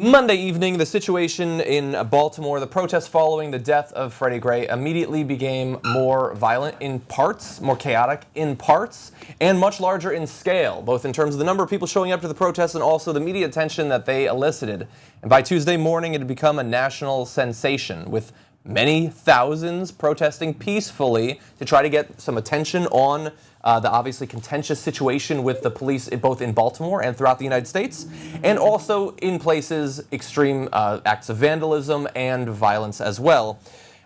Monday evening, the situation in Baltimore, the protests following the death of Freddie Gray, immediately became more violent in parts, more chaotic in parts, and much larger in scale, both in terms of the number of people showing up to the protests and also the media attention that they elicited. And by Tuesday morning, it had become a national sensation, with many thousands protesting peacefully to try to get some attention on the obviously contentious situation with the police both in Baltimore and throughout the United States, and also in places extreme acts of vandalism and violence as well.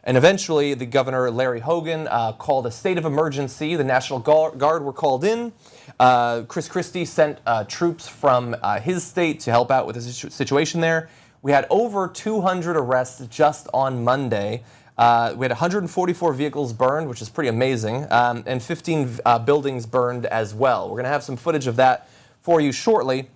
And eventually, the governor, Larry Hogan, called a state of emergency. The National Guard were called in. Chris Christie sent troops from his state to help out with the situation there. We had over 200 arrests just on Monday. We had 144 vehicles burned, which is pretty amazing, and 15 buildings burned as well. We're going to have some footage of that for you shortly.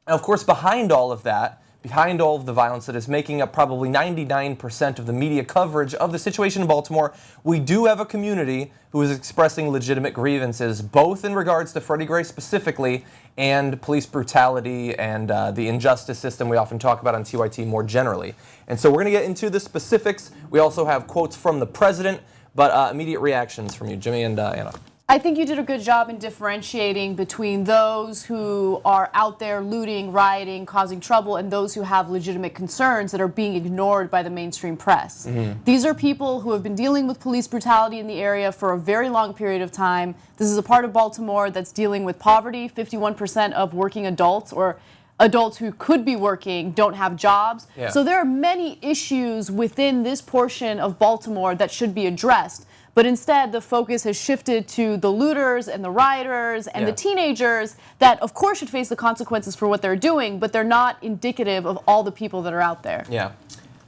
And of course, behind all of that, behind all of the violence that is making up probably 99% of the media coverage of the situation in Baltimore, we do have a community who is expressing legitimate grievances, both in regards to Freddie Gray specifically and police brutality and the injustice system we often talk about on TYT more generally. And so we're going to get into the specifics. We also have quotes from the president, but immediate reactions from you, Jimmy and Anna. I think you did a good job in differentiating between those who are out there looting, rioting, causing trouble, and those who have legitimate concerns that are being ignored by the mainstream press. These are people who have been dealing with police brutality in the area for a very long period of time. This is a part of Baltimore that's dealing with poverty. 51% of working adults or adults who could be working don't have jobs. Yeah. So there are many issues within this portion of Baltimore that should be addressed. But instead, the focus has shifted to the looters and the rioters and the teenagers that, of course, should face the consequences for what they're doing, but they're not indicative of all the people that are out there. Yeah.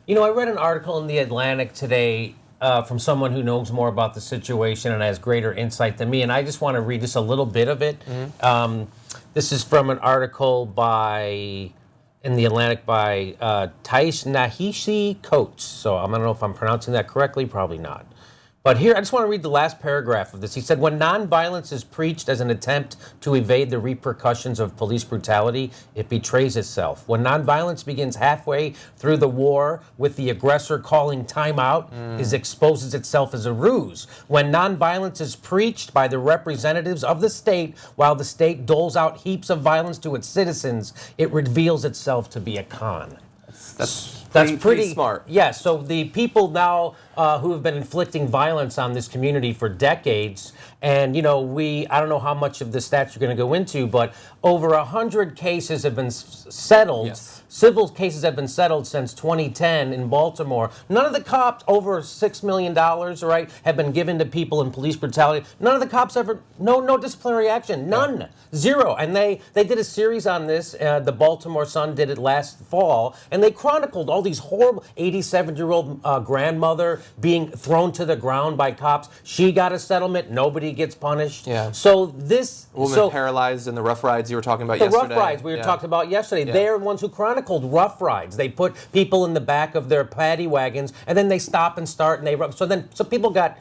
You know, I read an article in The Atlantic today from someone who knows more about the situation and has greater insight than me, and I just want to read just a little bit of it. This is from an article in The Atlantic by Nahishi Coates. So I don't know if I'm pronouncing that correctly, probably not. But here, I just want to read the last paragraph of this. He said, when nonviolence is preached as an attempt to evade the repercussions of police brutality, it betrays itself. When nonviolence begins halfway through the war with the aggressor calling time out, it exposes itself as a ruse. When nonviolence is preached by the representatives of the state while the state doles out heaps of violence to its citizens, it reveals itself to be a con. That's pretty smart. Yeah, so the people now who have been inflicting violence on this community for decades, and you know, I don't know how much of the stats you're going to go into, but over 100 cases have been settled. Yes. Civil cases have been settled since 2010 in Baltimore. None of the cops, over $6 million, right, have been given to people in police brutality. None of the cops ever, no disciplinary action, none, zero. And they did a series on this. The Baltimore Sun did it last fall, and they chronicled all these horrible 87-year-old grandmother being thrown to the ground by cops. She got a settlement. Nobody gets punished. Yeah. So this Woman paralyzed in the rough rides you were talking about the yesterday. rough rides we were talking about yesterday. Yeah. They're the ones who chronicled rough rides. They put people in the back of their paddy wagons, and then they stop and start, and they rub. So people got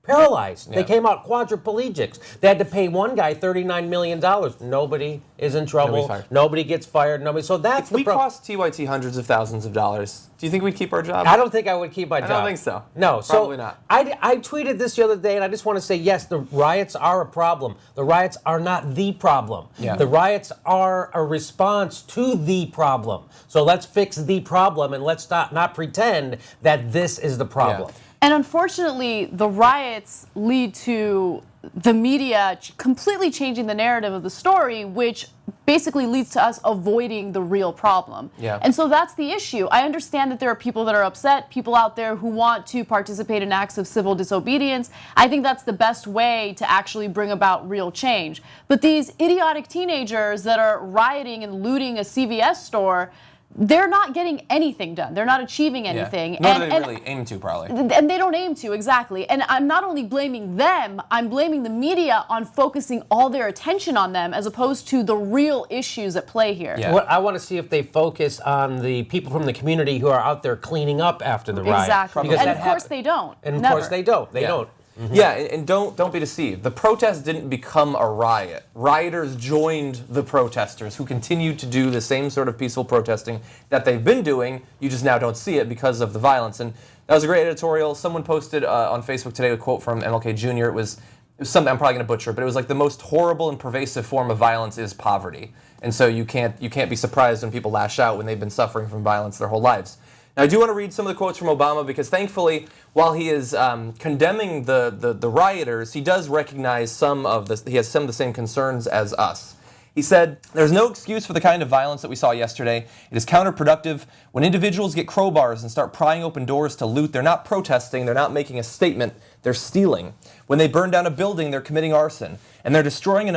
paralyzed. They came out quadriplegics. They had to pay one guy $39 million. Nobody is in trouble. Nobody gets fired. Nobody. So that's if we cost TYT hundreds of thousands of dollars, do you think we'd keep our job? I don't think I would keep my job. I don't think so. No, probably not. I tweeted this the other day, and I just want to say, yes, the riots are a problem. The riots are not the problem. Yeah. The riots are a response to the problem. So let's fix the problem, and let's not pretend that this is the problem. Yeah. And unfortunately, the riots lead to the media completely changing the narrative of the story, which basically leads to us avoiding the real problem. Yeah. And so that's the issue. I understand that there are people that are upset, people out there who want to participate in acts of civil disobedience. I think that's the best way to actually bring about real change. But these idiotic teenagers that are rioting and looting a CVS store, they're not getting anything done. They're not achieving anything. Nor do they really aim to, probably. And they don't aim to, exactly. And I'm not only blaming them, I'm blaming the media on focusing all their attention on them as opposed to the real issues at play here. Yeah. I want to see if they focus on the people from the community who are out there cleaning up after the riot. Exactly. Because And of course they don't. And of Never. course they don't. They don't. Yeah, and don't be deceived. The protest didn't become a riot. Rioters joined the protesters who continued to do the same sort of peaceful protesting that they've been doing. You just now don't see it because of the violence. And that was a great editorial. Someone posted on Facebook today a quote from MLK Jr. It was something I'm probably going to butcher, but it was like the most horrible and pervasive form of violence is poverty. And so you can't be surprised when people lash out when they've been suffering from violence their whole lives. Now, I do want to read some of the quotes from Obama because, thankfully, while he is condemning the rioters, he does recognize he has some of the same concerns as us. He said, "There's no excuse for the kind of violence that we saw yesterday. It is counterproductive. When individuals get crowbars and start prying open doors to loot, they're not protesting, they're not making a statement, they're stealing. When they burn down a building, they're committing arson. And they're destroying and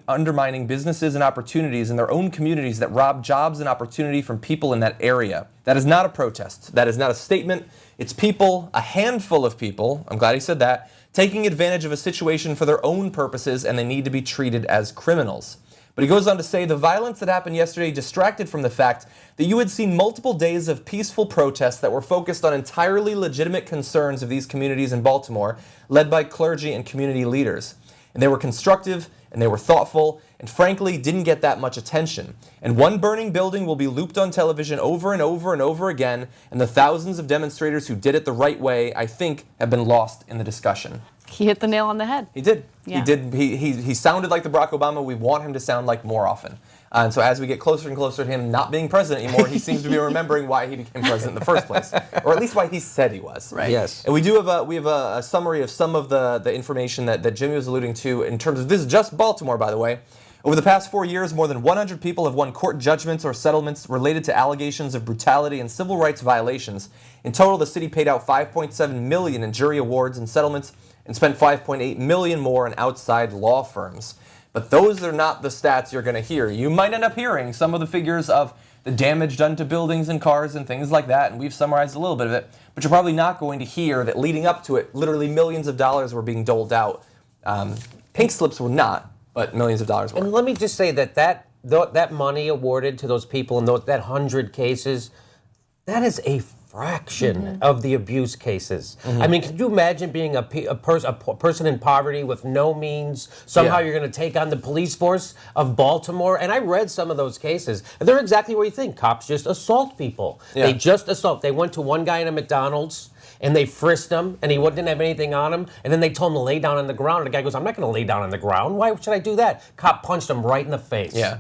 undermining businesses and opportunities in their own communities that rob jobs and opportunity from people in that area. That is not a protest. That is not a statement. It's people, a handful of people," I'm glad he said that, "taking advantage of a situation for their own purposes, and they need to be treated as criminals." But he goes on to say, "The violence that happened yesterday distracted from the fact that you had seen multiple days of peaceful protests that were focused on entirely legitimate concerns of these communities in Baltimore, led by clergy and community leaders. And they were constructive, and they were thoughtful, and frankly didn't get that much attention. And one burning building will be looped on television over and over and over again, and the thousands of demonstrators who did it the right way, I think, have been lost in the discussion." He hit the nail on the head. He did. Yeah. He did. He sounded like the Barack Obama we want him to sound like more often. And so as we get closer and closer to him not being president anymore, he seems to be remembering why he became president in the first place, or at least why he said he was. Right. Yes. And we have a summary of some of the information that Jimmy was alluding to in terms of, this is just Baltimore, by the way. Over the past 4 years, more than 100 people have won court judgments or settlements related to allegations of brutality and civil rights violations. In total, the city paid out $5.7 million in jury awards and settlements and spent $5.8 million more on outside law firms. But those are not the stats you're going to hear. You might end up hearing some of the figures of the damage done to buildings and cars and things like that, and we've summarized a little bit of it, but you're probably not going to hear that leading up to it, literally millions of dollars were being doled out. Pink slips were not, but millions of dollars were. And let me just say that money awarded to those people in that 100 cases, that is a fraction of the abuse cases. I mean, can you imagine being a person in poverty with no means? Somehow you're going to take on the police force of Baltimore. And I read some of those cases. And they're exactly what you think. Cops just assault people. Yeah. They just assault. They went to one guy in a McDonald's and they frisked him, and he didn't have anything on him. And then they told him to lay down on the ground. And the guy goes, "I'm not going to lay down on the ground. Why should I do that?" Cop punched him right in the face. Yeah.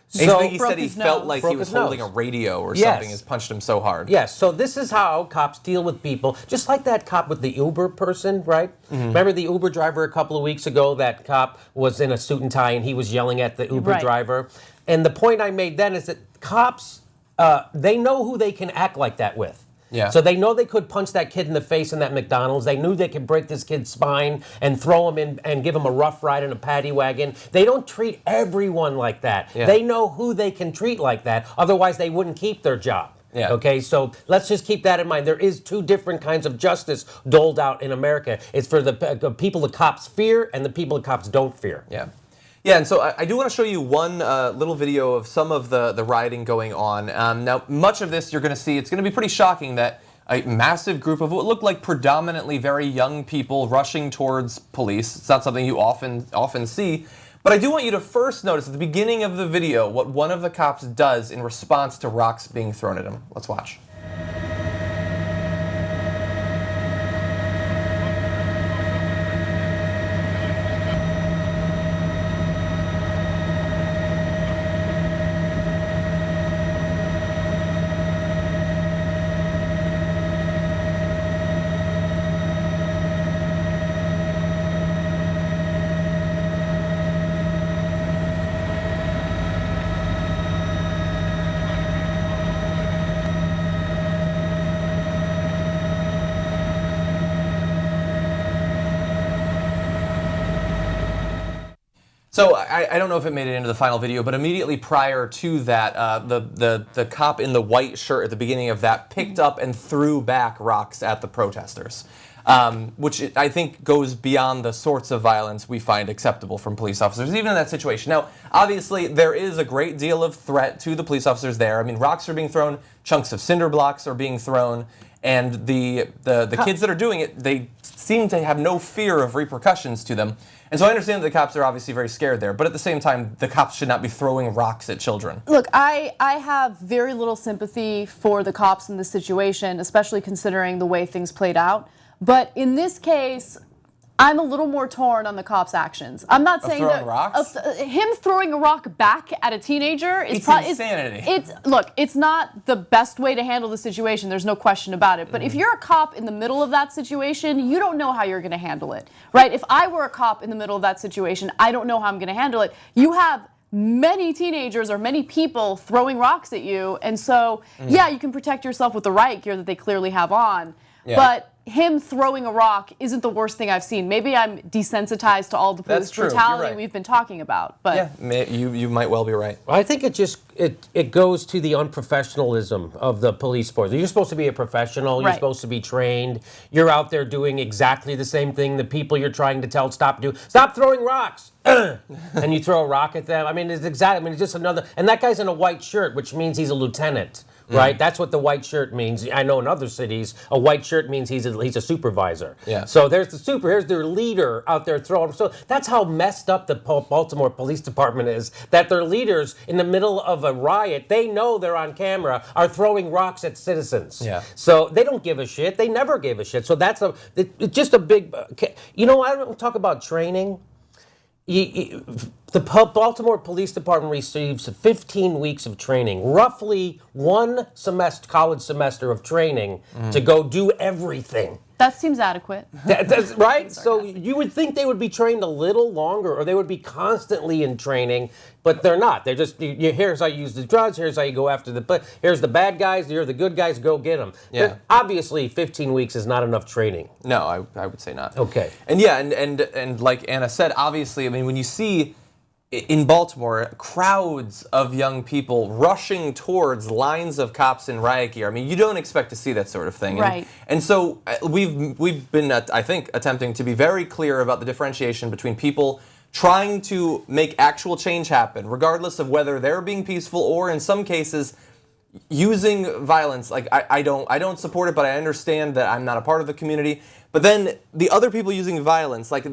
So he said he felt like he was holding a radio or something, has punched him so hard. Yes, so this is how cops deal with people. Just like that cop with the Uber person, right? Remember the Uber driver a couple of weeks ago? That cop was in a suit and tie and he was yelling at the Uber driver. And the point I made then is that cops, they know who they can act like that with. Yeah. So they know they could punch that kid in the face in that McDonald's. They knew they could break this kid's spine and throw him in and give him a rough ride in a paddy wagon. They don't treat everyone like that. Yeah. They know who they can treat like that. Otherwise, they wouldn't keep their job. Yeah. Okay, so let's just keep that in mind. There is two different kinds of justice doled out in America. It's for the people the cops fear and the people the cops don't fear. Yeah. Yeah, and so I do want to show you one little video of some of the rioting going on. Now, much of this you're going to see, it's going to be pretty shocking that a massive group of what looked like predominantly very young people rushing towards police. It's not something you often see. But I do want you to first notice at the beginning of the video what one of the cops does in response to rocks being thrown at him. Let's watch. So I don't know if it made it into the final video, but immediately prior to that, the cop in the white shirt at the beginning of that picked up and threw back rocks at the protesters, which I think goes beyond the sorts of violence we find acceptable from police officers, even in that situation. Now, obviously, there is a great deal of threat to the police officers there. I mean, rocks are being thrown, chunks of cinder blocks are being thrown, And the kids that are doing it, they seem to have no fear of repercussions to them. And so I understand that the cops are obviously very scared there, but at the same time, the cops should not be throwing rocks at children. Look, I have very little sympathy for the cops in this situation, especially considering the way things played out. But in this case, I'm a little more torn on the cops' actions. I'm not saying throwing that rocks? Him throwing a rock back at a teenager is It's insanity. Look, it's not the best way to handle the situation. There's no question about it. But if you're a cop in the middle of that situation, you don't know how you're going to handle it, right? If I were a cop in the middle of that situation, I don't know how I'm going to handle it. You have many teenagers or many people throwing rocks at you, and so yeah, you can protect yourself with the riot gear that they clearly have on, but him throwing a rock isn't the worst thing I've seen. Maybe I'm desensitized to all the police brutality we've been talking about. But yeah, you might well be right. I think it goes to the unprofessionalism of the police force. You're supposed to be a professional. You're supposed to be trained. You're out there doing exactly the same thing the people you're trying to tell stop throwing rocks. And you throw a rock at them. I mean, it's just another. And that guy's in a white shirt, which means he's a lieutenant. Right, that's what the white shirt means. I know in other cities, a white shirt means he's a supervisor. Yeah. So here's their leader out there throwing. So that's how messed up the Baltimore Police Department is. That their leaders, in the middle of a riot, they know they're on camera, are throwing rocks at citizens. Yeah. So they don't give a shit. They never gave a shit. So it's just a big. I don't talk about training. The Baltimore Police Department receives 15 weeks of training, roughly one college semester of training to go do everything. that seems adequate. That's right? So you would think they would be trained a little longer, or they would be constantly in training, but they're not. They're just, here's how you use the drugs, here's how you go after here's the bad guys, you're the good guys, go get them. Yeah. Obviously, 15 weeks is not enough training. No, I would say not. Okay. And yeah, and like Anna said, obviously, I mean, when you see in Baltimore, crowds of young people rushing towards lines of cops in riot gear. I mean, you don't expect to see that sort of thing. Right. And so we've been, I think, attempting to be very clear about the differentiation between people trying to make actual change happen, regardless of whether they're being peaceful or, in some cases, using violence. Like I don't support it, but I understand that I'm not a part of the community. But then the other people using violence, like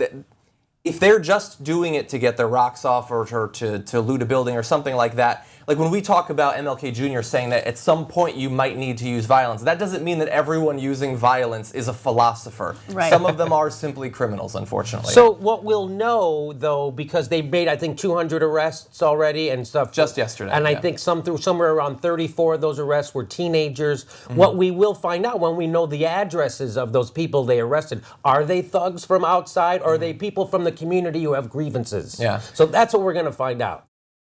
if they're just doing it to get their rocks off or to loot a building or something like that, like when we talk about MLK Jr. saying that at some point you might need to use violence, that doesn't mean that everyone using violence is a philosopher. Right. Some of them are simply criminals, unfortunately. So what we'll know, though, because they've made, I think, 200 arrests already and stuff. Just yesterday. And I think somewhere around 34 of those arrests were teenagers. Mm-hmm. What we will find out when we know the addresses of those people they arrested, are they thugs from outside or are they people from the community who have grievances? Yeah. So that's what we're going to find out.